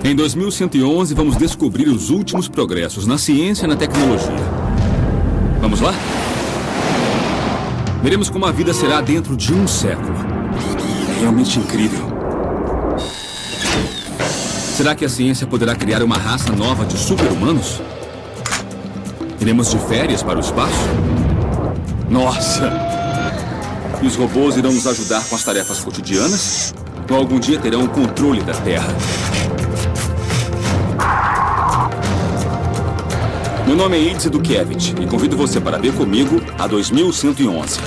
Em 2111, vamos descobrir os últimos progressos na ciência e na tecnologia. Vamos lá? Veremos como a vida será dentro de um século. É realmente incrível. Será que a ciência poderá criar uma raça nova de super-humanos? Iremos de férias para o espaço? Nossa! E os robôs irão nos ajudar com as tarefas cotidianas? Ou algum dia terão o controle da Terra? Meu nome é Idze Dukevich e convido você para ver comigo a 2111.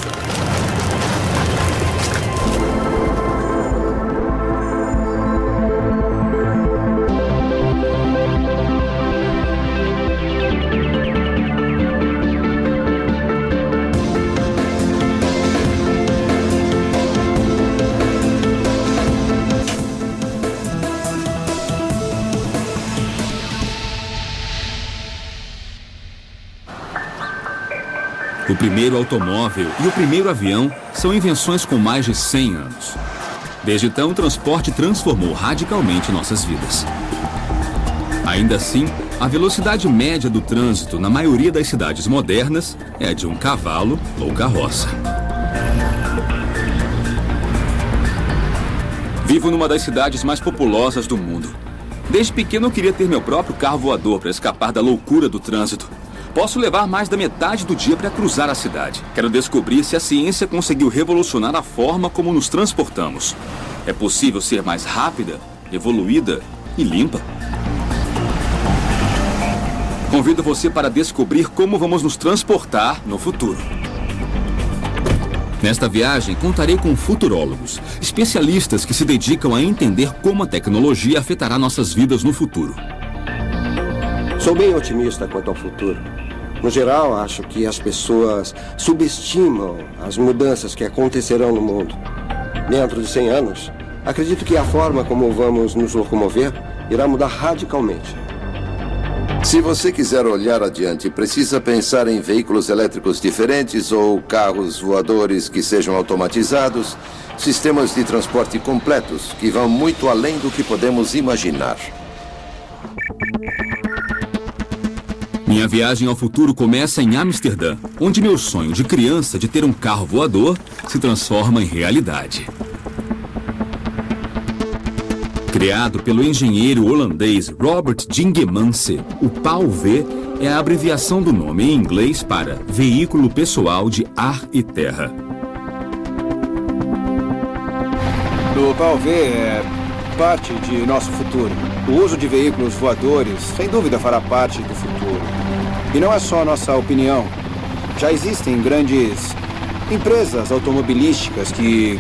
O primeiro automóvel e o primeiro avião são invenções com mais de 100 anos. Desde então, o transporte transformou radicalmente nossas vidas. Ainda assim, a velocidade média do trânsito na maioria das cidades modernas é de um cavalo ou carroça. Vivo numa das cidades mais populosas do mundo. Desde pequeno eu queria ter meu próprio carro voador para escapar da loucura do trânsito. Posso levar mais da metade do dia para cruzar a cidade. Quero descobrir se a ciência conseguiu revolucionar a forma como nos transportamos. É possível ser mais rápida, evoluída e limpa? Convido você para descobrir como vamos nos transportar no futuro. Nesta viagem, contarei com futurólogos, especialistas que se dedicam a entender como a tecnologia afetará nossas vidas no futuro. Sou bem otimista quanto ao futuro. No geral, acho que as pessoas subestimam as mudanças que acontecerão no mundo. Dentro de 100 anos, acredito que a forma como vamos nos locomover irá mudar radicalmente. Se você quiser olhar adiante, precisa pensar em veículos elétricos diferentes ou carros voadores que sejam automatizados, sistemas de transporte completos que vão muito além do que podemos imaginar. Minha viagem ao futuro começa em Amsterdã, onde meu sonho de criança de ter um carro voador se transforma em realidade. Criado pelo engenheiro holandês Robert Dingemansche, o PAL-V é a abreviação do nome em inglês para Veículo Pessoal de Ar e Terra. O PAL-V é parte de nosso futuro. O uso de veículos voadores, sem dúvida, fará parte do futuro. E não é só nossa opinião. Já existem grandes empresas automobilísticas que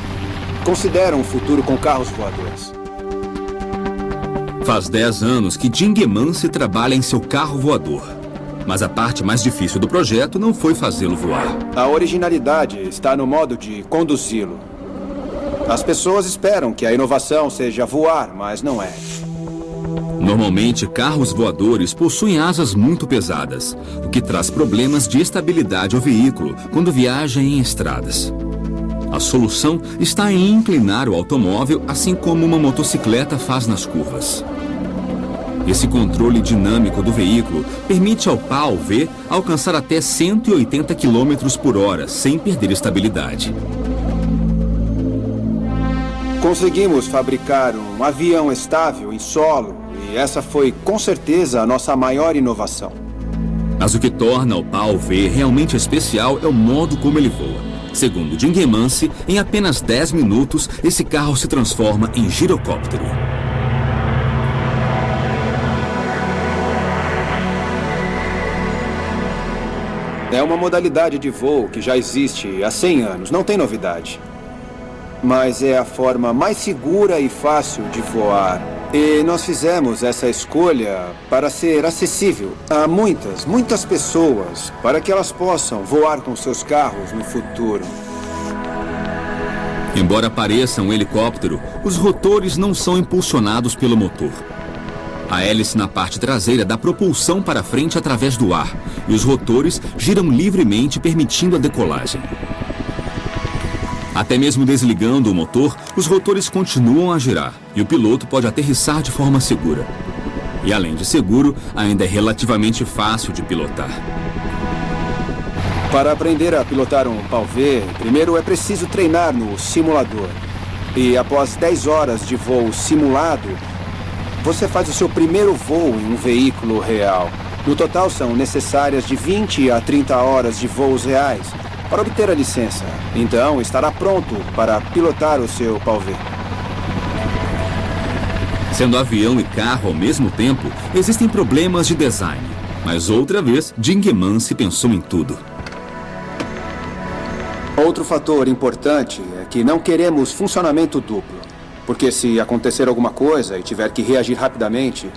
consideram o futuro com carros voadores. Faz 10 anos que Dingemansche trabalha em seu carro voador. Mas a parte mais difícil do projeto não foi fazê-lo voar. A originalidade está no modo de conduzi-lo. As pessoas esperam que a inovação seja voar, mas não é. Normalmente, carros voadores possuem asas muito pesadas, o que traz problemas de estabilidade ao veículo quando viaja em estradas. A solução está em inclinar o automóvel, assim como uma motocicleta faz nas curvas. Esse controle dinâmico do veículo permite ao PAL-V alcançar até 180 km por hora, sem perder estabilidade. Conseguimos fabricar um avião estável em solo, e essa foi, com certeza, a nossa maior inovação. Mas o que torna o PAL-V realmente especial é o modo como ele voa. Segundo Dingemansche, em apenas 10 minutos, esse carro se transforma em girocóptero. É uma modalidade de voo que já existe há 100 anos, não tem novidade. Mas é a forma mais segura e fácil de voar. E nós fizemos essa escolha para ser acessível a muitas pessoas, para que elas possam voar com seus carros no futuro. Embora pareça um helicóptero, os rotores não são impulsionados pelo motor. A hélice na parte traseira dá propulsão para frente através do ar, e os rotores giram livremente, permitindo a decolagem. Até mesmo desligando o motor, os rotores continuam a girar e o piloto pode aterrissar de forma segura. E além de seguro, ainda é relativamente fácil de pilotar. Para aprender a pilotar um PAL-V, primeiro é preciso treinar no simulador. E após 10 horas de voo simulado, você faz o seu primeiro voo em um veículo real. No total, são necessárias de 20 a 30 horas de voos reais para obter a licença. Então, estará pronto para pilotar o seu PAL-V. Sendo avião e carro ao mesmo tempo, existem problemas de design. Mas outra vez, Dingman se pensou em tudo. Outro fator importante é que não queremos funcionamento duplo. Porque se acontecer alguma coisa e tiver que reagir rapidamente,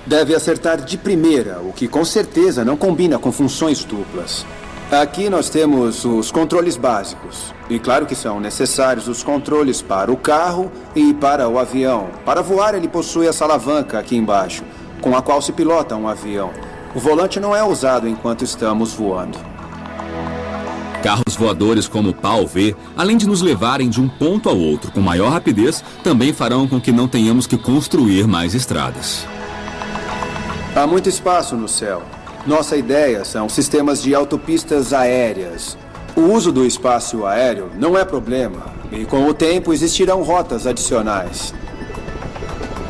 deve acertar de primeira, o que com certeza não combina com funções duplas. Aqui nós temos os controles básicos. E claro que são necessários os controles para o carro e para o avião. Para voar, ele possui essa alavanca aqui embaixo, com a qual se pilota um avião. O volante não é usado enquanto estamos voando. Carros voadores como o PAL-V, além de nos levarem de um ponto ao outro com maior rapidez, também farão com que não tenhamos que construir mais estradas. Há muito espaço no céu. Nossa ideia são sistemas de autopistas aéreas. O uso do espaço aéreo não é problema, e com o tempo existirão rotas adicionais.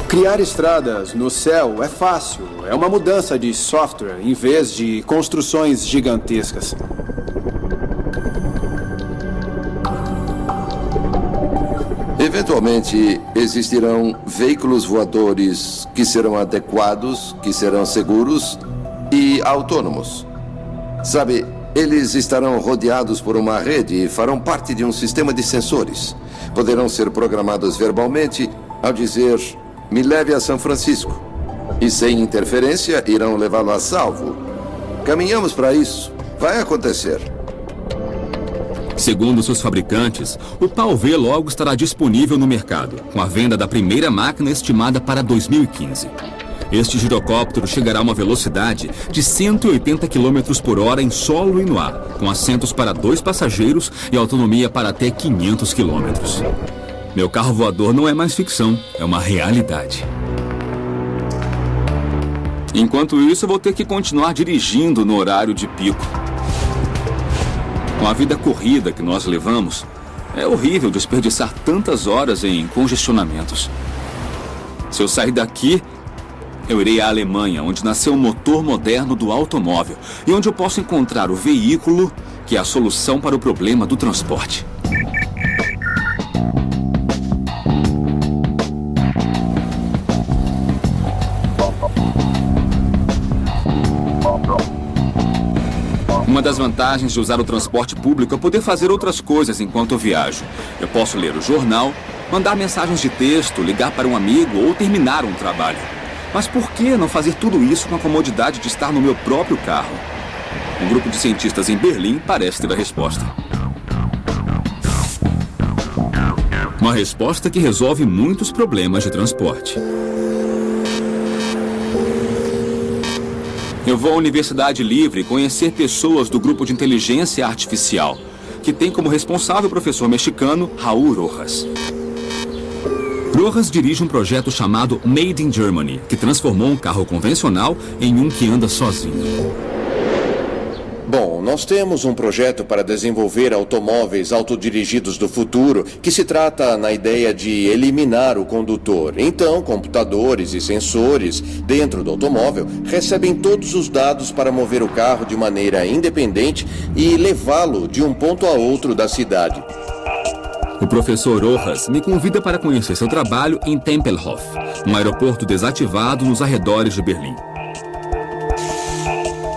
Criar estradas no céu é fácil, é uma mudança de software em vez de construções gigantescas. Eventualmente, existirão veículos voadores que serão adequados, que serão seguros e autônomos. Sabe, eles estarão rodeados por uma rede e farão parte de um sistema de sensores. Poderão ser programados verbalmente ao dizer, me leve a São Francisco. E sem interferência, irão levá-lo a salvo. Caminhamos para isso. Vai acontecer. Segundo seus fabricantes, o PAL-V logo estará disponível no mercado, com a venda da primeira máquina estimada para 2015. Este girocóptero chegará a uma velocidade de 180 km por hora em solo e no ar, com assentos para 2 passageiros e autonomia para até 500 km. Meu carro voador não é mais ficção, é uma realidade. Enquanto isso, eu vou ter que continuar dirigindo no horário de pico. Com a vida corrida que nós levamos, é horrível desperdiçar tantas horas em congestionamentos. Se eu sair daqui, eu irei à Alemanha, onde nasceu o motor moderno do automóvel e onde eu posso encontrar o veículo que é a solução para o problema do transporte. Uma das vantagens de usar o transporte público é poder fazer outras coisas enquanto eu viajo. Eu posso ler o jornal, mandar mensagens de texto, ligar para um amigo ou terminar um trabalho. Mas por que não fazer tudo isso com a comodidade de estar no meu próprio carro? Um grupo de cientistas em Berlim parece ter a resposta. Uma resposta que resolve muitos problemas de transporte. Eu vou à Universidade Livre conhecer pessoas do grupo de inteligência artificial, que tem como responsável o professor mexicano Raul Rojas. Rojas dirige um projeto chamado Made in Germany, que transformou um carro convencional em um que anda sozinho. Bom, nós temos um projeto para desenvolver automóveis autodirigidos do futuro que se trata na ideia de eliminar o condutor. Então, computadores e sensores dentro do automóvel recebem todos os dados para mover o carro de maneira independente e levá-lo de um ponto a outro da cidade. O professor Rojas me convida para conhecer seu trabalho em Tempelhof, um aeroporto desativado nos arredores de Berlim.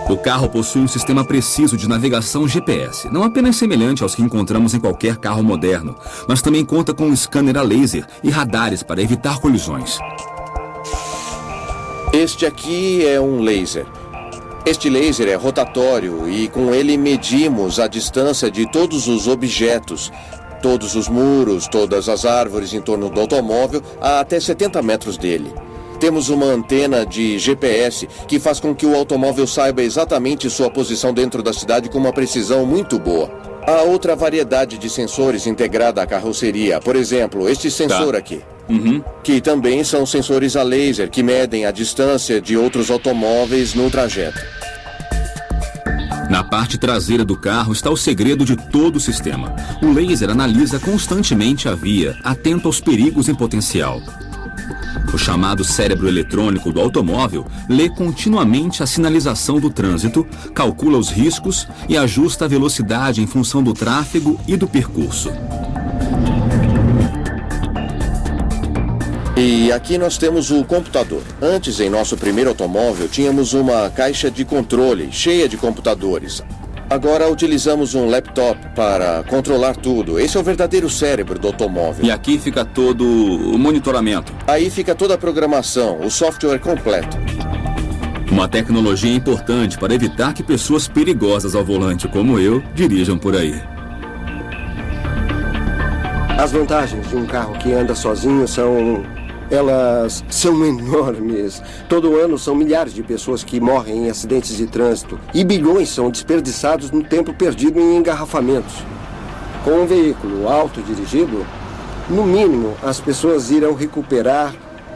O carro possui um sistema preciso de navegação GPS, não apenas semelhante aos que encontramos em qualquer carro moderno, mas também conta com um scanner a laser e radares para evitar colisões. Este aqui é um laser. Este laser é rotatório e com ele medimos a distância de todos os objetos, todos os muros, todas as árvores em torno do automóvel, a até 70 metros dele. Temos uma antena de GPS que faz com que o automóvel saiba exatamente sua posição dentro da cidade com uma precisão muito boa. Há outra variedade de sensores integrada à carroceria. Por exemplo, este sensor aqui. Que também são sensores a laser que medem a distância de outros automóveis no trajeto. Na parte traseira do carro está o segredo de todo o sistema. O laser analisa constantemente a via, atento aos perigos em potencial. O chamado cérebro eletrônico do automóvel lê continuamente a sinalização do trânsito, calcula os riscos e ajusta a velocidade em função do tráfego e do percurso. E aqui nós temos o computador. Antes, em nosso primeiro automóvel, tínhamos uma caixa de controle cheia de computadores. Agora utilizamos um laptop para controlar tudo. Esse é o verdadeiro cérebro do automóvel. E aqui fica todo o monitoramento. Aí fica toda a programação, o software completo. Uma tecnologia importante para evitar que pessoas perigosas ao volante como eu dirijam por aí. As vantagens de um carro que anda sozinho elas são enormes. Todo ano são milhares de pessoas que morrem em acidentes de trânsito e bilhões são desperdiçados no tempo perdido em engarrafamentos. Com um veículo autodirigido, no mínimo as pessoas irão recuperar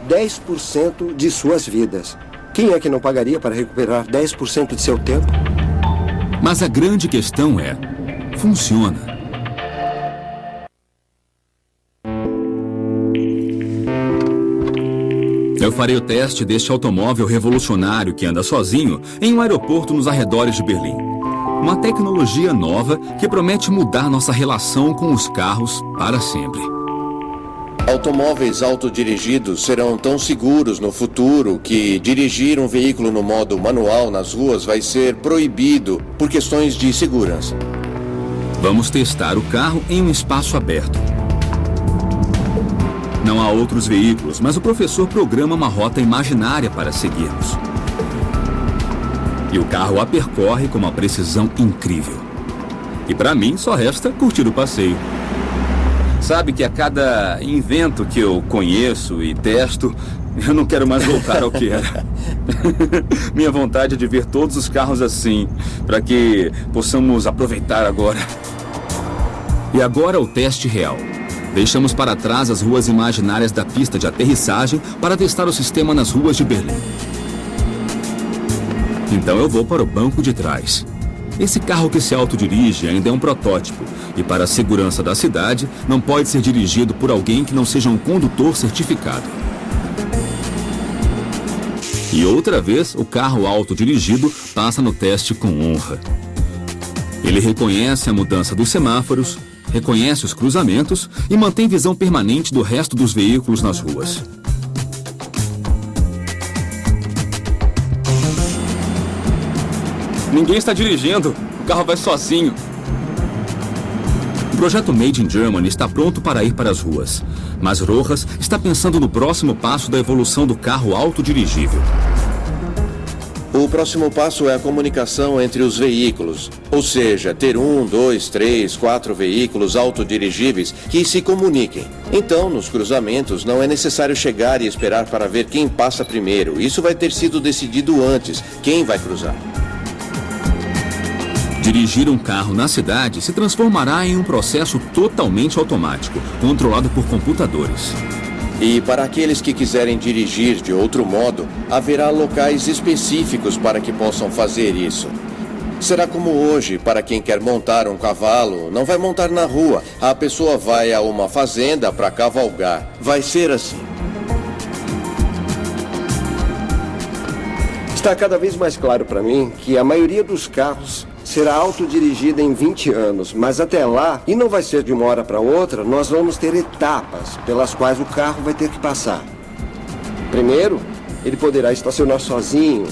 10% de suas vidas. Quem é que não pagaria para recuperar 10% de seu tempo? Mas a grande questão é: funciona? Eu farei o teste deste automóvel revolucionário que anda sozinho em um aeroporto nos arredores de Berlim. Uma tecnologia nova que promete mudar nossa relação com os carros para sempre. Automóveis autodirigidos serão tão seguros no futuro que dirigir um veículo no modo manual nas ruas vai ser proibido por questões de segurança. Vamos testar o carro em um espaço aberto. Não há outros veículos, mas o professor programa uma rota imaginária para seguirmos. E o carro a percorre com uma precisão incrível. E para mim só resta curtir o passeio. Sabe que a cada invento que eu conheço e testo, eu não quero mais voltar ao que era. Minha vontade é de ver todos os carros assim, para que possamos aproveitar agora. E agora o teste real. Deixamos para trás as ruas imaginárias da pista de aterrissagem para testar o sistema nas ruas de Berlim. Então eu vou para o banco de trás. Esse carro que se autodirige ainda é um protótipo e, para a segurança da cidade, não pode ser dirigido por alguém que não seja um condutor certificado. E outra vez, o carro autodirigido passa no teste com honra. Ele reconhece a mudança dos semáforos, reconhece os cruzamentos e mantém visão permanente do resto dos veículos nas ruas. Ninguém está dirigindo, o carro vai sozinho. O projeto Made in Germany está pronto para ir para as ruas, mas Rojas está pensando no próximo passo da evolução do carro autodirigível. O próximo passo é a comunicação entre os veículos, ou seja, ter 1, 2, 3, 4 veículos autodirigíveis que se comuniquem. Então, nos cruzamentos, não é necessário chegar e esperar para ver quem passa primeiro. Isso vai ter sido decidido antes, quem vai cruzar. Dirigir um carro na cidade se transformará em um processo totalmente automático, controlado por computadores. E para aqueles que quiserem dirigir de outro modo, haverá locais específicos para que possam fazer isso. Será como hoje, para quem quer montar um cavalo, não vai montar na rua. A pessoa vai a uma fazenda para cavalgar. Vai ser assim. Está cada vez mais claro para mim que a maioria dos carros será autodirigida em 20 anos, mas até lá, e não vai ser de uma hora para outra, nós vamos ter etapas pelas quais o carro vai ter que passar. Primeiro, ele poderá estacionar sozinho,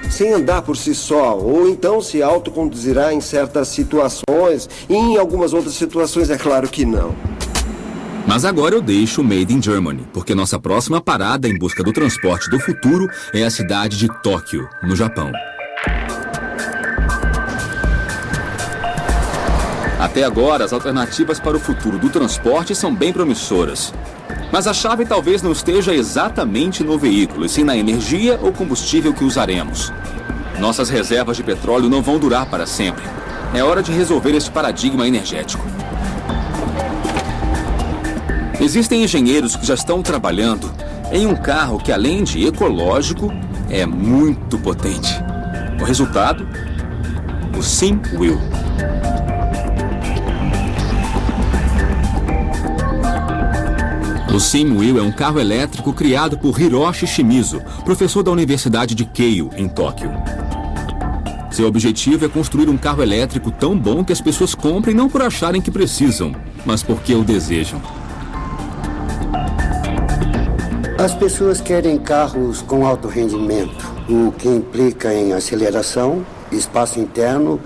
sem andar por si só, ou então se autoconduzirá em certas situações, e em algumas outras situações é claro que não. Mas agora eu deixo o Made in Germany, porque nossa próxima parada em busca do transporte do futuro é a cidade de Tóquio, no Japão. Até agora, as alternativas para o futuro do transporte são bem promissoras. Mas a chave talvez não esteja exatamente no veículo, e sim na energia ou combustível que usaremos. Nossas reservas de petróleo não vão durar para sempre. É hora de resolver este paradigma energético. Existem engenheiros que já estão trabalhando em um carro que, além de ecológico, é muito potente. O resultado? O SimWheel. O SimWheel é um carro elétrico criado por Hiroshi Shimizu, professor da Universidade de Keio, em Tóquio. Seu objetivo é construir um carro elétrico tão bom que as pessoas comprem não por acharem que precisam, mas porque o desejam. As pessoas querem carros com alto rendimento, o que implica em aceleração, espaço interno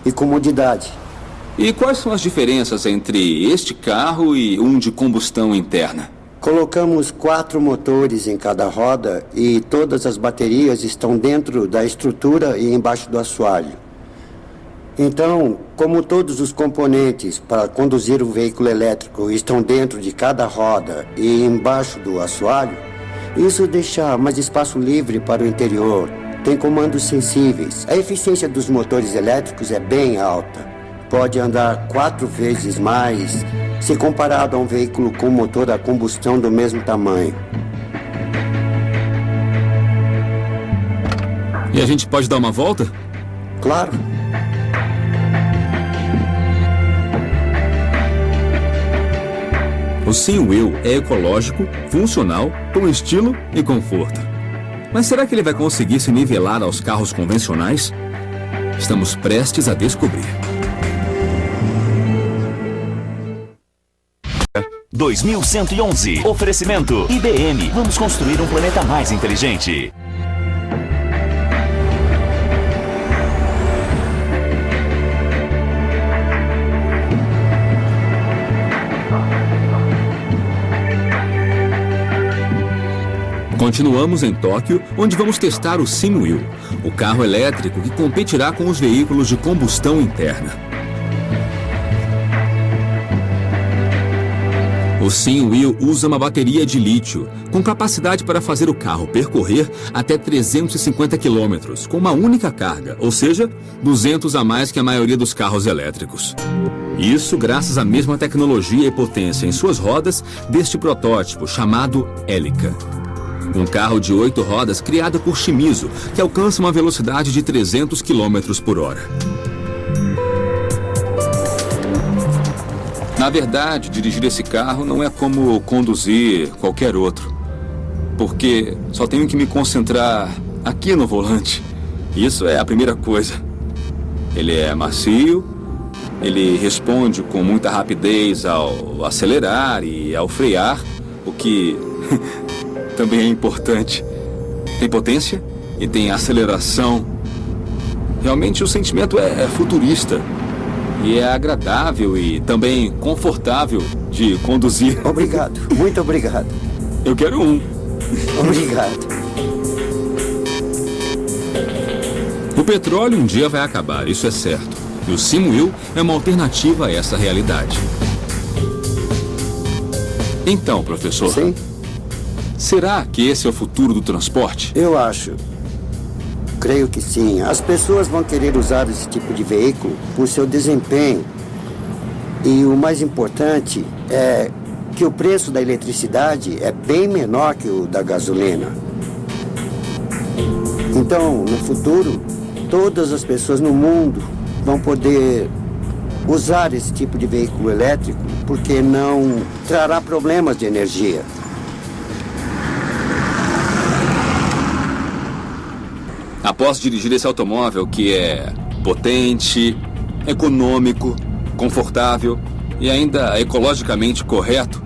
e comodidade. E quais são as diferenças entre este carro e um de combustão interna? Colocamos 4 motores em cada roda e todas as baterias estão dentro da estrutura e embaixo do assoalho. Então, como todos os componentes para conduzir o veículo elétrico estão dentro de cada roda e embaixo do assoalho, isso deixa mais espaço livre para o interior. Tem comandos sensíveis. A eficiência dos motores elétricos é bem alta. Pode andar 4 vezes mais se comparado a um veículo com motor a combustão do mesmo tamanho. E a gente pode dar uma volta? Claro. O SimWheel é ecológico, funcional, com estilo e conforto. Mas será que ele vai conseguir se nivelar aos carros convencionais? Estamos prestes a descobrir. 2111. Oferecimento IBM. Vamos construir um planeta mais inteligente. Continuamos em Tóquio, onde vamos testar o SimWheel, o carro elétrico que competirá com os veículos de combustão interna. O SimWheel usa uma bateria de lítio, com capacidade para fazer o carro percorrer até 350 quilômetros, com uma única carga, ou seja, 200 a mais que a maioria dos carros elétricos. Isso graças à mesma tecnologia e potência em suas rodas deste protótipo, chamado Helica. Um carro de 8 rodas criado por Shimizu, que alcança uma velocidade de 300 quilômetros por hora. Na verdade, dirigir esse carro não é como conduzir qualquer outro. Porque só tenho que me concentrar aqui no volante. Isso é a primeira coisa. Ele é macio, ele responde com muita rapidez ao acelerar e ao frear, o que também é importante. Tem potência e tem aceleração. Realmente o sentimento é futurista. E é agradável e também confortável de conduzir. Obrigado, muito obrigado. Eu quero um. Obrigado. O petróleo um dia vai acabar, isso é certo. E o SimWheel é uma alternativa a essa realidade. Então, professor. Sim? Será que esse é o futuro do transporte? Eu acho. Creio que sim. As pessoas vão querer usar esse tipo de veículo por seu desempenho. E o mais importante é que o preço da eletricidade é bem menor que o da gasolina. Então, no futuro, todas as pessoas no mundo vão poder usar esse tipo de veículo elétrico porque não trará problemas de energia. Após dirigir esse automóvel que é potente, econômico, confortável e ainda ecologicamente correto,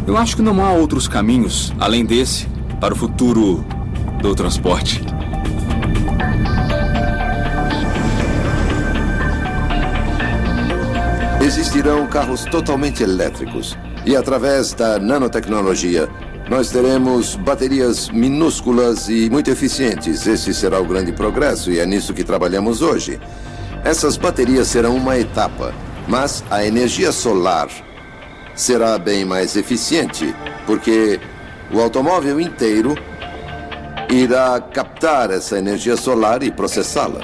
eu acho que não há outros caminhos, além desse, para o futuro do transporte. Existirão carros totalmente elétricos e, através da nanotecnologia, nós teremos baterias minúsculas e muito eficientes. Esse será o grande progresso e é nisso que trabalhamos hoje. Essas baterias serão uma etapa, mas a energia solar será bem mais eficiente, porque o automóvel inteiro irá captar essa energia solar e processá-la.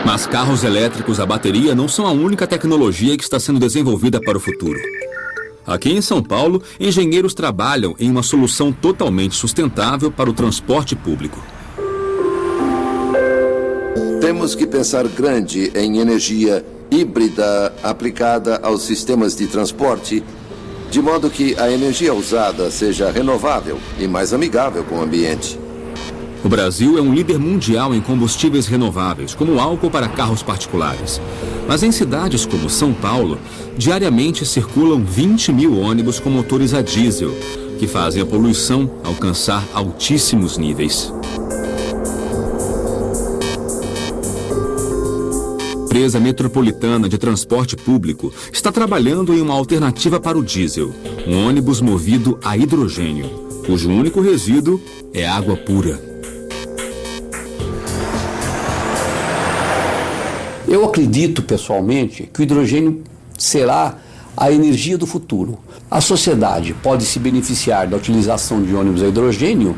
Mas carros elétricos a bateria não são a única tecnologia que está sendo desenvolvida para o futuro. Aqui em São Paulo, engenheiros trabalham em uma solução totalmente sustentável para o transporte público. Temos que pensar grande em energia híbrida aplicada aos sistemas de transporte, de modo que a energia usada seja renovável e mais amigável com o ambiente. O Brasil é um líder mundial em combustíveis renováveis, como álcool para carros particulares. Mas em cidades como São Paulo, diariamente circulam 20 mil ônibus com motores a diesel, que fazem a poluição alcançar altíssimos níveis. A empresa metropolitana de transporte público está trabalhando em uma alternativa para o diesel, um ônibus movido a hidrogênio, cujo único resíduo é água pura. Eu acredito, pessoalmente, que o hidrogênio será a energia do futuro. A sociedade pode se beneficiar da utilização de ônibus a hidrogênio,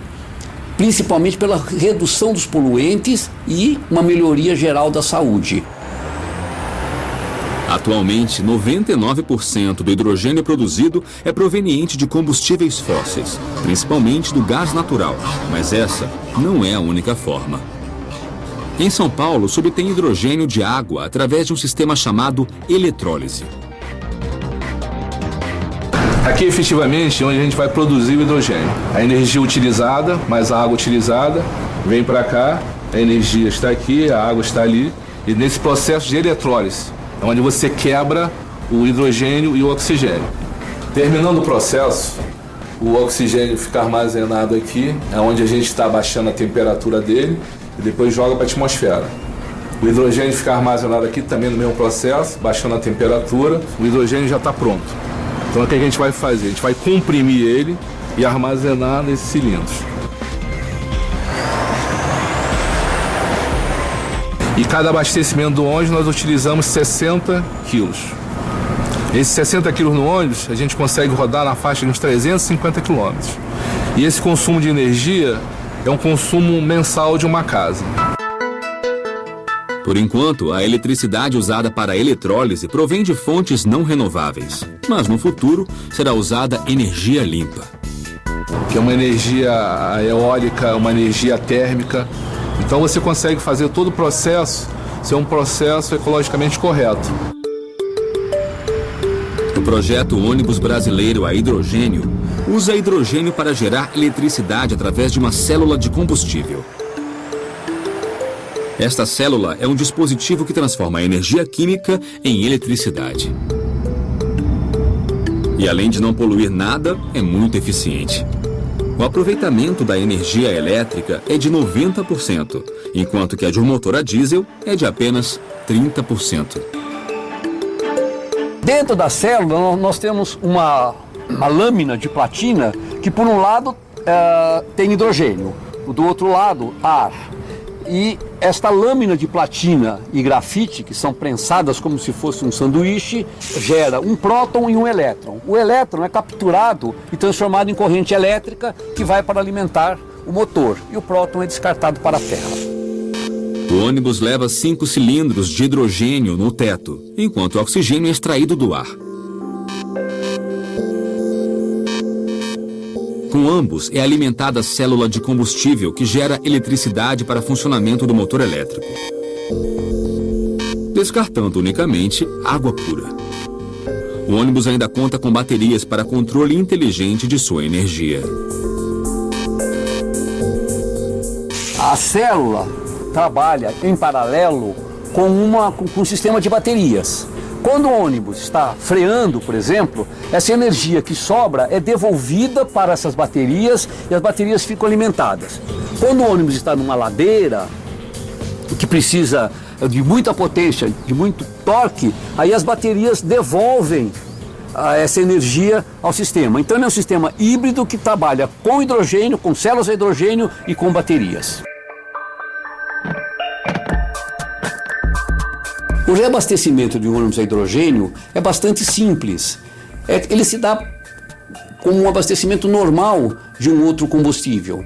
principalmente pela redução dos poluentes e uma melhoria geral da saúde. Atualmente, 99% do hidrogênio produzido é proveniente de combustíveis fósseis, principalmente do gás natural, mas essa não é a única forma. Em São Paulo, se obtém hidrogênio de água através de um sistema chamado eletrólise. Aqui, efetivamente, é onde a gente vai produzir o hidrogênio. A energia utilizada, mais a água utilizada, vem para cá, a energia está aqui, a água está ali, e nesse processo de eletrólise, é onde você quebra o hidrogênio e o oxigênio. Terminando o processo, o oxigênio fica armazenado aqui, é onde a gente está abaixando a temperatura dele, e depois joga para a atmosfera. O hidrogênio fica armazenado aqui também no mesmo processo, baixando a temperatura, o hidrogênio já está pronto. Então o que a gente vai fazer? A gente vai comprimir ele e armazenar nesses cilindros. E cada abastecimento do ônibus nós utilizamos 60 quilos. Esses 60 quilos no ônibus a gente consegue rodar na faixa de uns 350 quilômetros. E esse consumo de energia é um consumo mensal de uma casa. Por enquanto, a eletricidade usada para a eletrólise provém de fontes não renováveis. Mas no futuro, será usada energia limpa. Que é uma energia eólica, uma energia térmica. Então você consegue fazer todo o processo ser um processo ecologicamente correto. O projeto ônibus brasileiro a hidrogênio usa hidrogênio para gerar eletricidade através de uma célula de combustível. Esta célula é um dispositivo que transforma a energia química em eletricidade. E além de não poluir nada, é muito eficiente. O aproveitamento da energia elétrica é de 90%, enquanto que a de um motor a diesel é de apenas 30%. Dentro da célula nós temos uma lâmina de platina que por um lado tem hidrogênio, do outro lado ar. E esta lâmina de platina e grafite, que são prensadas como se fosse um sanduíche, gera um próton e um elétron. O elétron é capturado e transformado em corrente elétrica que vai para alimentar o motor. E o próton é descartado para a terra. O ônibus leva 5 cilindros de hidrogênio no teto, enquanto o oxigênio é extraído do ar. Com ambos é alimentada a célula de combustível que gera eletricidade para funcionamento do motor elétrico, descartando unicamente água pura. O ônibus ainda conta com baterias para controle inteligente de sua energia. A célula trabalha em paralelo com um sistema de baterias. Quando o ônibus está freando, por exemplo, essa energia que sobra é devolvida para essas baterias e as baterias ficam alimentadas. Quando o ônibus está numa ladeira, que precisa de muita potência, de muito torque, aí as baterias devolvem essa energia ao sistema. Então é um sistema híbrido que trabalha com hidrogênio, com células a hidrogênio e com baterias. O reabastecimento de um ônibus a hidrogênio é bastante simples. Ele se dá como um abastecimento normal de um outro combustível.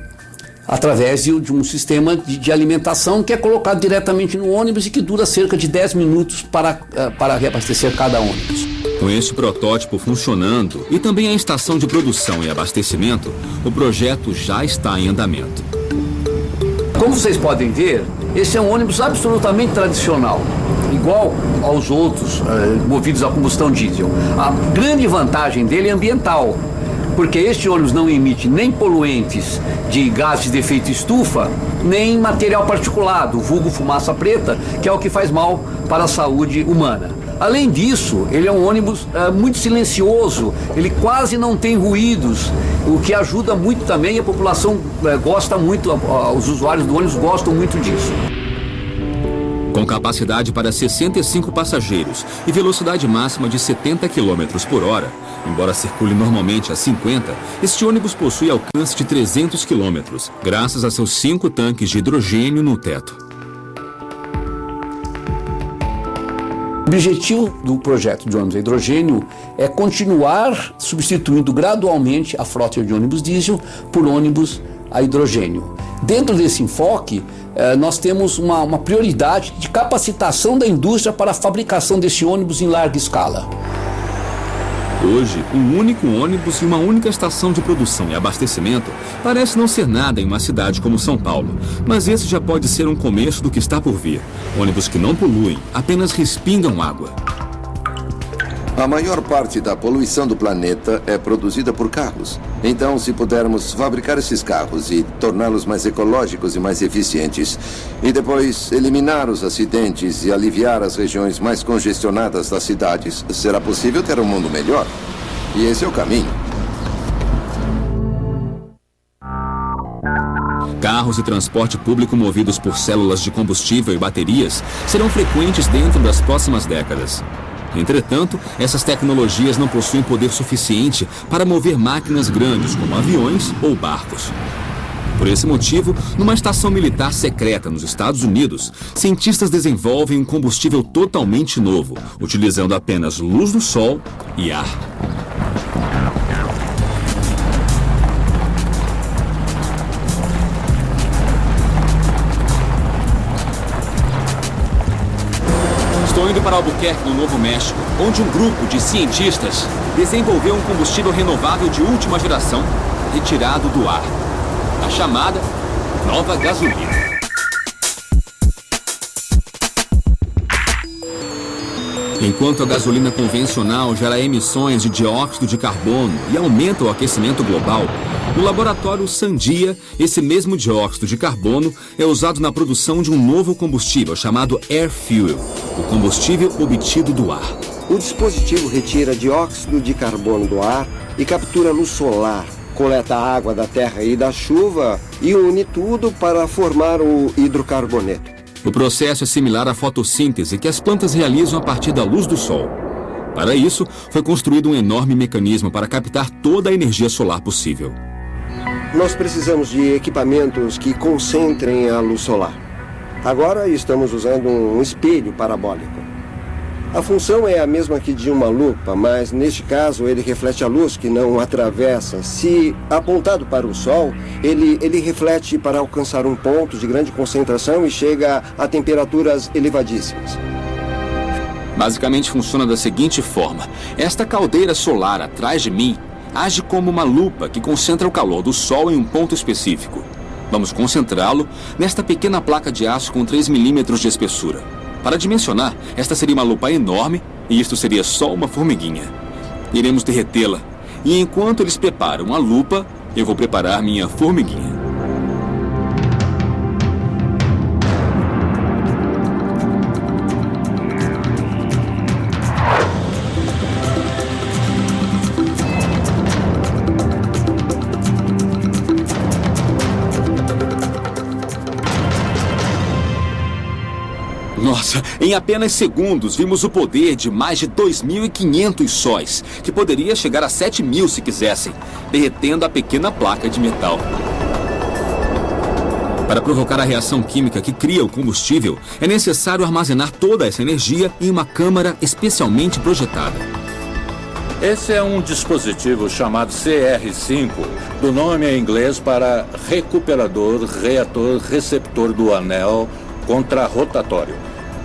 através de um sistema de alimentação que é colocado diretamente no ônibus e que dura cerca de 10 minutos para reabastecer cada ônibus. Com este protótipo funcionando e também a estação de produção e abastecimento, o projeto já está em andamento. Como vocês podem ver, esse é um ônibus absolutamente tradicional, igual aos outros movidos a combustão diesel. A grande vantagem dele é ambiental, porque este ônibus não emite nem poluentes de gases de efeito estufa, nem material particulado, vulgo fumaça preta, que é o que faz mal para a saúde humana. Além disso, ele é um ônibus muito silencioso, ele quase não tem ruídos, o que ajuda muito também, a população gosta muito, os usuários do ônibus gostam muito disso. Com capacidade para 65 passageiros e velocidade máxima de 70 km por hora, embora circule normalmente a 50, este ônibus possui alcance de 300 km, graças a seus 5 tanques de hidrogênio no teto. O objetivo do projeto de ônibus a hidrogênio é continuar substituindo gradualmente a frota de ônibus diesel por ônibus a hidrogênio. Dentro desse enfoque, nós temos uma prioridade de capacitação da indústria para a fabricação desse ônibus em larga escala. Hoje, um único ônibus e uma única estação de produção e abastecimento parece não ser nada em uma cidade como São Paulo, mas esse já pode ser um começo do que está por vir. Ônibus que não poluem, apenas respingam água. A maior parte da poluição do planeta é produzida por carros. Então, se pudermos fabricar esses carros e torná-los mais ecológicos e mais eficientes, e depois eliminar os acidentes e aliviar as regiões mais congestionadas das cidades, será possível ter um mundo melhor. E esse é o caminho. Carros e transporte público movidos por células de combustível e baterias serão frequentes dentro das próximas décadas. Entretanto, essas tecnologias não possuem poder suficiente para mover máquinas grandes como aviões ou barcos. Por esse motivo, numa estação militar secreta nos Estados Unidos, cientistas desenvolvem um combustível totalmente novo, utilizando apenas luz do sol e ar. Estou indo para Albuquerque, no Novo México, onde um grupo de cientistas desenvolveu um combustível renovável de última geração, retirado do ar. A chamada nova gasolina. Enquanto a gasolina convencional gera emissões de dióxido de carbono e aumenta o aquecimento global, no laboratório Sandia, esse mesmo dióxido de carbono é usado na produção de um novo combustível chamado Air Fuel, o combustível obtido do ar. O dispositivo retira dióxido de carbono do ar e captura luz solar, coleta a água da terra e da chuva e une tudo para formar o hidrocarboneto. O processo é similar à fotossíntese que as plantas realizam a partir da luz do sol. Para isso, foi construído um enorme mecanismo para captar toda a energia solar possível. Nós precisamos de equipamentos que concentrem a luz solar. Agora estamos usando um espelho parabólico. A função é a mesma que de uma lupa, mas neste caso ele reflete a luz que não atravessa. Se apontado para o sol, ele reflete para alcançar um ponto de grande concentração e chega a temperaturas elevadíssimas. Basicamente funciona da seguinte forma. Esta caldeira solar atrás de mim age como uma lupa que concentra o calor do sol em um ponto específico. Vamos concentrá-lo nesta pequena placa de aço com 3 milímetros de espessura. Para dimensionar, esta seria uma lupa enorme e isto seria só uma formiguinha. Iremos derretê-la e enquanto eles preparam a lupa, eu vou preparar minha formiguinha. Nossa, em apenas segundos vimos o poder de mais de 2.500 sóis, que poderia chegar a 7.000 se quisessem, derretendo a pequena placa de metal. Para provocar a reação química que cria o combustível, é necessário armazenar toda essa energia em uma câmara especialmente projetada. Esse é um dispositivo chamado CR5, do nome em inglês para recuperador, reator, receptor do anel contrarrotatório.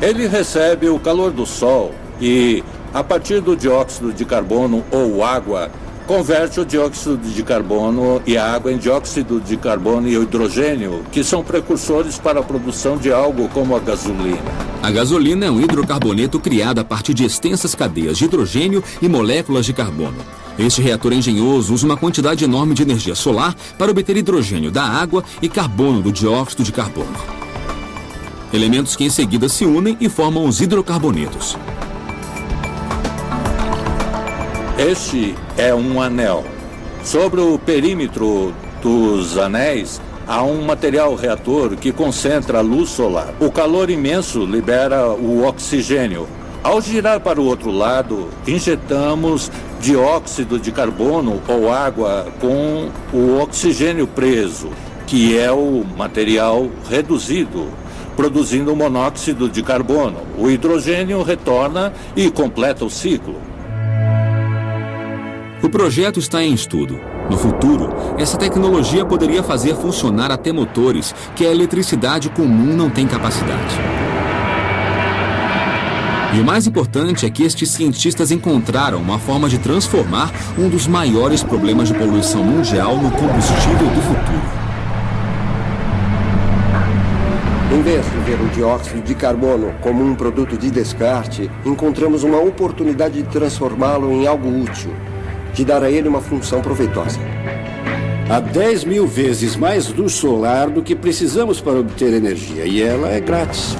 Ele recebe o calor do Sol e, a partir do dióxido de carbono ou água, converte o dióxido de carbono e a água em dióxido de carbono e hidrogênio, que são precursores para a produção de algo como a gasolina. A gasolina é um hidrocarboneto criado a partir de extensas cadeias de hidrogênio e moléculas de carbono. Este reator engenhoso usa uma quantidade enorme de energia solar para obter hidrogênio da água e carbono do dióxido de carbono. Elementos que em seguida se unem e formam os hidrocarbonetos. Este é um anel. Sobre o perímetro dos anéis, há um material reator que concentra a luz solar. O calor imenso libera o oxigênio. Ao girar para o outro lado, injetamos dióxido de carbono ou água com o oxigênio preso, que é o material reduzido, produzindo monóxido de carbono. O hidrogênio retorna e completa o ciclo. O projeto está em estudo. No futuro, essa tecnologia poderia fazer funcionar até motores que a eletricidade comum não tem capacidade. E o mais importante é que estes cientistas encontraram uma forma de transformar um dos maiores problemas de poluição mundial no combustível do futuro. Em vez de ver o dióxido de carbono como um produto de descarte, encontramos uma oportunidade de transformá-lo em algo útil, de dar a ele uma função proveitosa. Há 10.000 vezes mais luz solar do que precisamos para obter energia, e ela é grátis.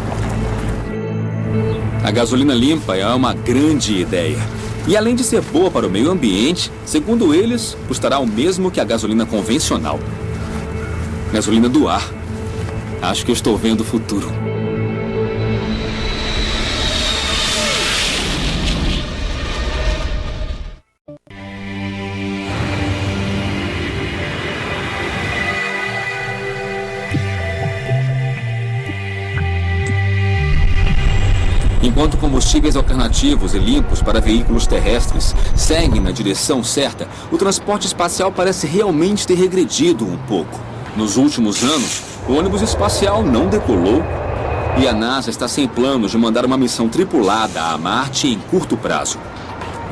A gasolina limpa é uma grande ideia. E além de ser boa para o meio ambiente, segundo eles, custará o mesmo que a gasolina convencional. Gasolina do ar. Acho que eu estou vendo o futuro. Enquanto combustíveis alternativos e limpos para veículos terrestres seguem na direção certa, o transporte espacial parece realmente ter regredido um pouco. Nos últimos anos, o ônibus espacial não decolou e a NASA está sem planos de mandar uma missão tripulada a Marte em curto prazo.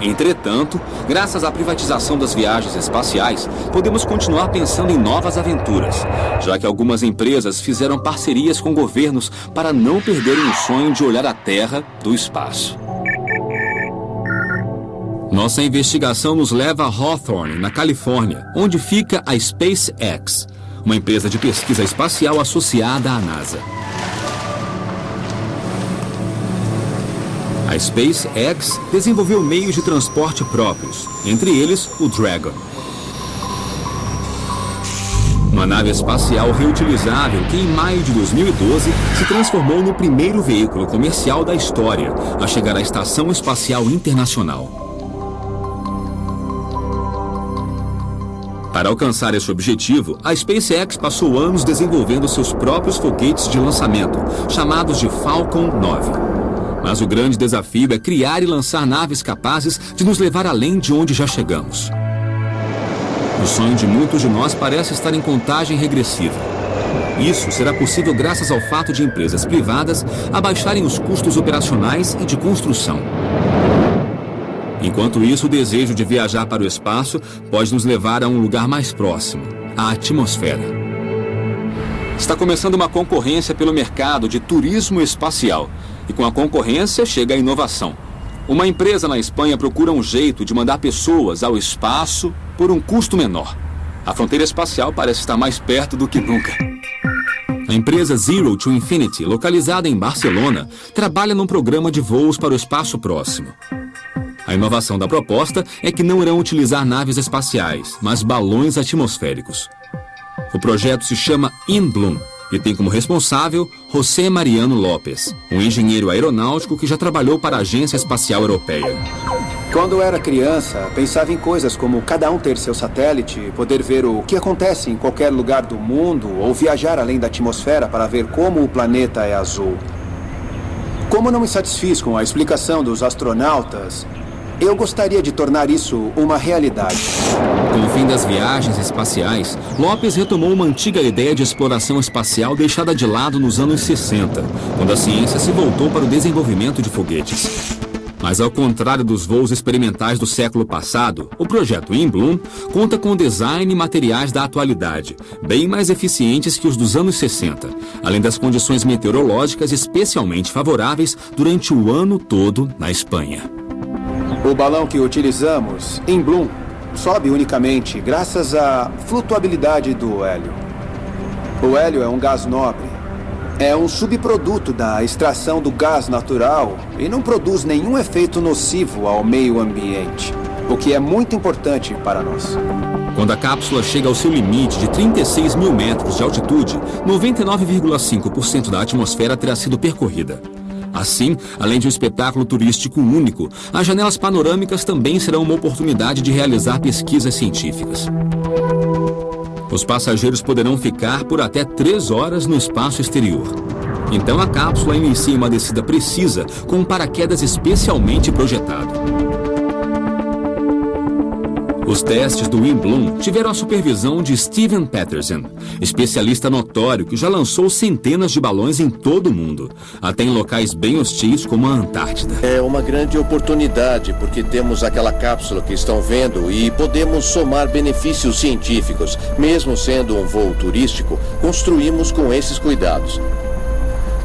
Entretanto, graças à privatização das viagens espaciais, podemos continuar pensando em novas aventuras, já que algumas empresas fizeram parcerias com governos para não perderem o sonho de olhar a Terra do espaço. Nossa investigação nos leva a Hawthorne, na Califórnia, onde fica a SpaceX, uma empresa de pesquisa espacial associada à NASA. A SpaceX desenvolveu meios de transporte próprios, entre eles o Dragon. Uma nave espacial reutilizável que em maio de 2012 se transformou no primeiro veículo comercial da história a chegar à Estação Espacial Internacional. Para alcançar esse objetivo, a SpaceX passou anos desenvolvendo seus próprios foguetes de lançamento, chamados de Falcon 9. Mas o grande desafio é criar e lançar naves capazes de nos levar além de onde já chegamos. O sonho de muitos de nós parece estar em contagem regressiva. Isso será possível graças ao fato de empresas privadas abaixarem os custos operacionais e de construção. Enquanto isso, o desejo de viajar para o espaço pode nos levar a um lugar mais próximo, a atmosfera. Está começando uma concorrência pelo mercado de turismo espacial. E com a concorrência chega a inovação. Uma empresa na Espanha procura um jeito de mandar pessoas ao espaço por um custo menor. A fronteira espacial parece estar mais perto do que nunca. A empresa Zero to Infinity, localizada em Barcelona, trabalha num programa de voos para o espaço próximo. A inovação da proposta é que não irão utilizar naves espaciais, mas balões atmosféricos. O projeto se chama InBloom e tem como responsável José Mariano López, um engenheiro aeronáutico que já trabalhou para a Agência Espacial Europeia. Quando eu era criança, pensava em coisas como cada um ter seu satélite, poder ver o que acontece em qualquer lugar do mundo ou viajar além da atmosfera para ver como o planeta é azul. Como não me satisfiz com a explicação dos astronautas, eu gostaria de tornar isso uma realidade. Com o fim das viagens espaciais, Lopes retomou uma antiga ideia de exploração espacial deixada de lado nos anos 60, quando a ciência se voltou para o desenvolvimento de foguetes. Mas ao contrário dos voos experimentais do século passado, o projeto Inbloom conta com design e materiais da atualidade, bem mais eficientes que os dos anos 60, além das condições meteorológicas especialmente favoráveis durante o ano todo na Espanha. O balão que utilizamos, Inbloom, sobe unicamente graças à flutuabilidade do hélio. O hélio é um gás nobre. É um subproduto da extração do gás natural e não produz nenhum efeito nocivo ao meio ambiente, o que é muito importante para nós. Quando a cápsula chega ao seu limite de 36 mil metros de altitude, 99,5% da atmosfera terá sido percorrida. Assim, além de um espetáculo turístico único, as janelas panorâmicas também serão uma oportunidade de realizar pesquisas científicas. Os passageiros poderão ficar por até 3 horas no espaço exterior. Então a cápsula inicia uma descida precisa com um paraquedas especialmente projetado. Os testes do Inbloom tiveram a supervisão de Steven Patterson, especialista notório que já lançou centenas de balões em todo o mundo, até em locais bem hostis como a Antártida. É uma grande oportunidade porque temos aquela cápsula que estão vendo e podemos somar benefícios científicos. Mesmo sendo um voo turístico, construímos com esses cuidados.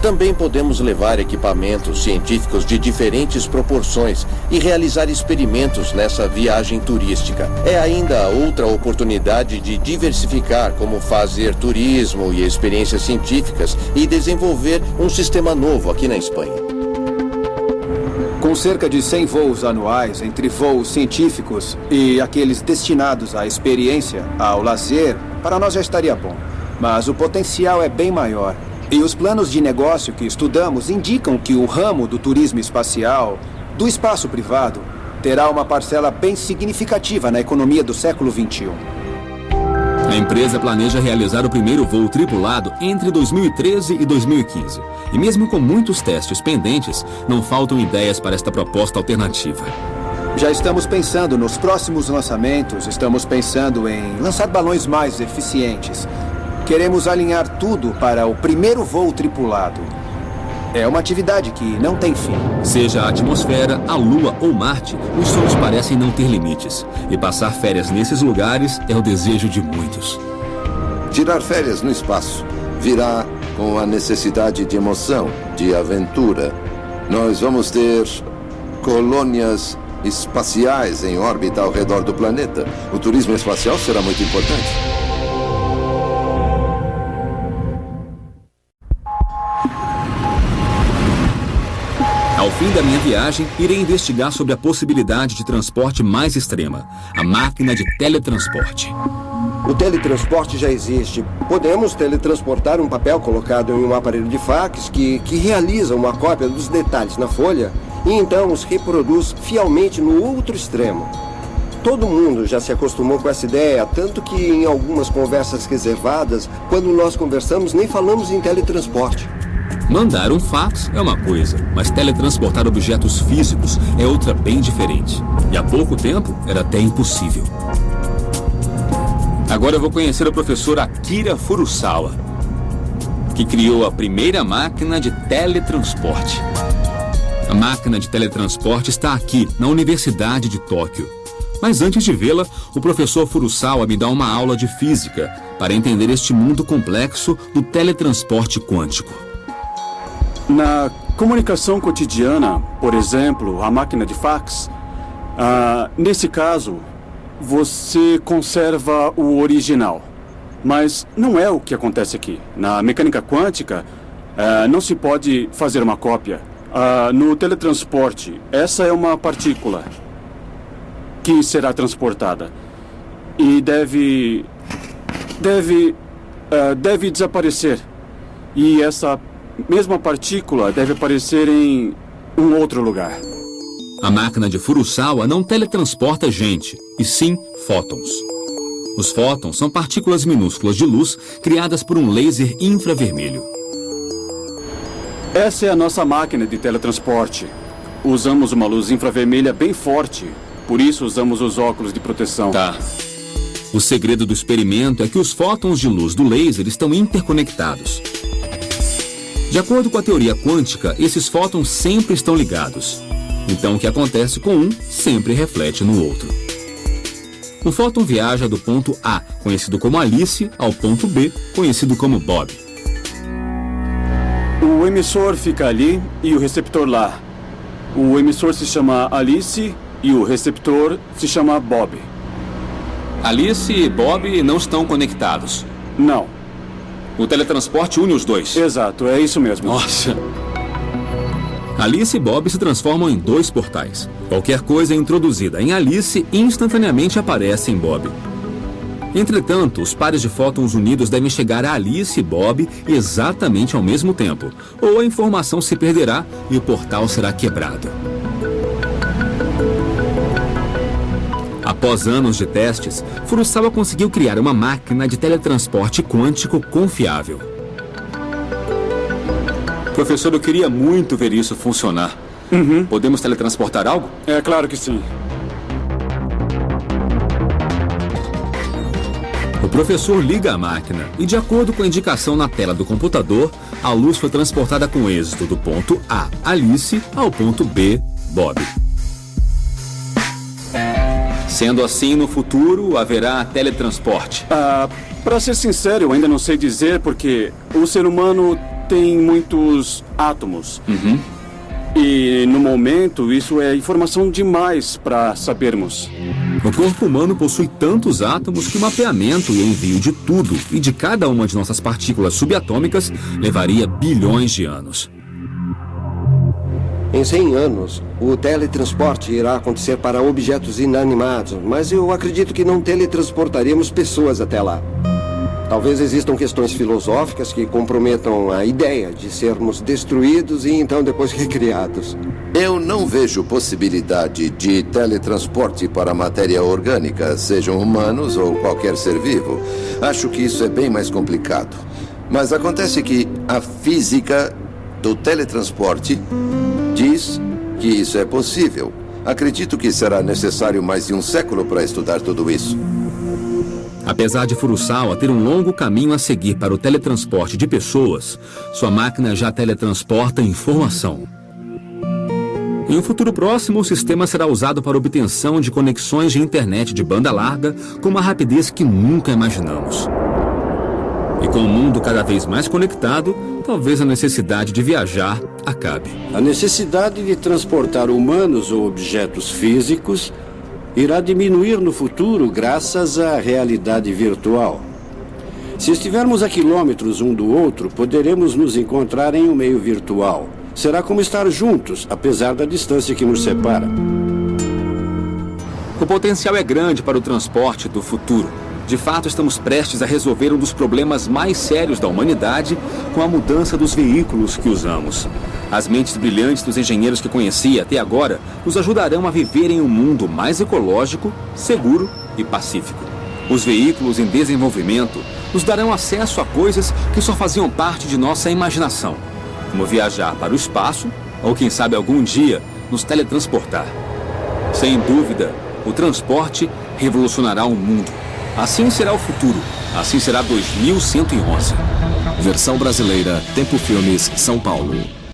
Também podemos levar equipamentos científicos de diferentes proporções e realizar experimentos nessa viagem turística. É ainda outra oportunidade de diversificar como fazer turismo e experiências científicas e desenvolver um sistema novo aqui na Espanha. Com cerca de 100 voos anuais entre voos científicos e aqueles destinados à experiência, ao lazer, para nós já estaria bom. Mas o potencial é bem maior. E os planos de negócio que estudamos indicam que o ramo do turismo espacial, do espaço privado, terá uma parcela bem significativa na economia do século XXI. A empresa planeja realizar o primeiro voo tripulado entre 2013 e 2015. E mesmo com muitos testes pendentes, não faltam ideias para esta proposta alternativa. Já estamos pensando nos próximos lançamentos, estamos pensando em lançar balões mais eficientes. Queremos alinhar tudo para o primeiro voo tripulado. É uma atividade que não tem fim. Seja a atmosfera, a Lua ou Marte, os sonhos parecem não ter limites. E passar férias nesses lugares é o desejo de muitos. Tirar férias no espaço virá com a necessidade de emoção, de aventura. Nós vamos ter colônias espaciais em órbita ao redor do planeta. O turismo espacial será muito importante. Ao fim da minha viagem, irei investigar sobre a possibilidade de transporte mais extrema, a máquina de teletransporte. O teletransporte já existe. Podemos teletransportar um papel colocado em um aparelho de fax que realiza uma cópia dos detalhes na folha e então os reproduz fielmente no outro extremo. Todo mundo já se acostumou com essa ideia, tanto que em algumas conversas reservadas, quando nós conversamos, nem falamos em teletransporte. Mandar um fax é uma coisa, mas teletransportar objetos físicos é outra bem diferente. E há pouco tempo era até impossível. Agora eu vou conhecer o professor Akira Furusawa, que criou a primeira máquina de teletransporte. A máquina de teletransporte está aqui, na Universidade de Tóquio. Mas antes de vê-la, o professor Furusawa me dá uma aula de física para entender este mundo complexo do teletransporte quântico. Na comunicação cotidiana, por exemplo, a máquina de fax, nesse caso, você conserva o original. Mas não é o que acontece aqui. Na mecânica quântica, não se pode fazer uma cópia. No teletransporte, essa é uma partícula que será transportada e deve desaparecer. E essa mesma partícula deve aparecer em um outro lugar. A máquina de Furusawa não teletransporta gente, e sim fótons. Os fótons são partículas minúsculas de luz criadas por um laser infravermelho. Essa é a nossa máquina de teletransporte. usamos uma luz infravermelha bem forte. Por isso usamos os óculos de proteção. Tá. O segredo do experimento é que os fótons de luz do laser estão interconectados. De acordo com a teoria quântica, esses fótons sempre estão ligados. Então, o que acontece com um sempre reflete no outro. Um fóton viaja do ponto A, conhecido como Alice, ao ponto B, conhecido como Bob. O emissor fica ali e o receptor lá. O emissor se chama Alice e o receptor se chama Bob. Alice e Bob não estão conectados. Não. O teletransporte une os dois. Exato, é isso mesmo. Nossa! Alice e Bob se transformam em dois portais. Qualquer coisa introduzida em Alice instantaneamente aparece em Bob. Entretanto, os pares de fótons unidos devem chegar a Alice e Bob exatamente ao mesmo tempo, ou a informação se perderá e o portal será quebrado. Após anos de testes, Furusawa conseguiu criar uma máquina de teletransporte quântico confiável. Professor, eu queria muito ver isso funcionar. Podemos teletransportar algo? É claro que sim. O professor liga a máquina e, de acordo com a indicação na tela do computador, a luz foi transportada com êxito do ponto A, Alice, ao ponto B, Bob. Sendo assim, no futuro, haverá teletransporte. Para ser sincero, eu ainda não sei dizer porque o ser humano tem muitos átomos. E, no momento, isso é informação demais para sabermos. O corpo humano possui tantos átomos que o mapeamento e envio de tudo e de cada uma de nossas partículas subatômicas levaria bilhões de anos. Em 100 anos, o teletransporte irá acontecer para objetos inanimados, mas eu acredito que não teletransportaremos pessoas até lá. Talvez existam questões filosóficas que comprometam a ideia de sermos destruídos e então depois recriados. Eu não vejo possibilidade de teletransporte para matéria orgânica, sejam humanos ou qualquer ser vivo. Acho que isso é bem mais complicado. Mas acontece que a física do teletransporte diz que isso é possível. Acredito que será necessário mais de um século para estudar tudo isso. Apesar de Furusawa ter um longo caminho a seguir para o teletransporte de pessoas, sua máquina já teletransporta informação. Em um futuro próximo, o sistema será usado para obtenção de conexões de internet de banda larga com uma rapidez que nunca imaginamos. E com o mundo cada vez mais conectado, talvez a necessidade de viajar acabe. A necessidade de transportar humanos ou objetos físicos irá diminuir no futuro graças à realidade virtual. Se estivermos a quilômetros um do outro, poderemos nos encontrar em um meio virtual. Será como estar juntos, apesar da distância que nos separa. O potencial é grande para o transporte do futuro. De fato, estamos prestes a resolver um dos problemas mais sérios da humanidade com a mudança dos veículos que usamos. As mentes brilhantes dos engenheiros que conheci até agora nos ajudarão a viver em um mundo mais ecológico, seguro e pacífico. Os veículos em desenvolvimento nos darão acesso a coisas que só faziam parte de nossa imaginação, como viajar para o espaço ou, quem sabe, algum dia nos teletransportar. Sem dúvida, o transporte revolucionará o mundo. Assim será o futuro. Assim será 2111. Versão brasileira, Tempo Filmes, São Paulo.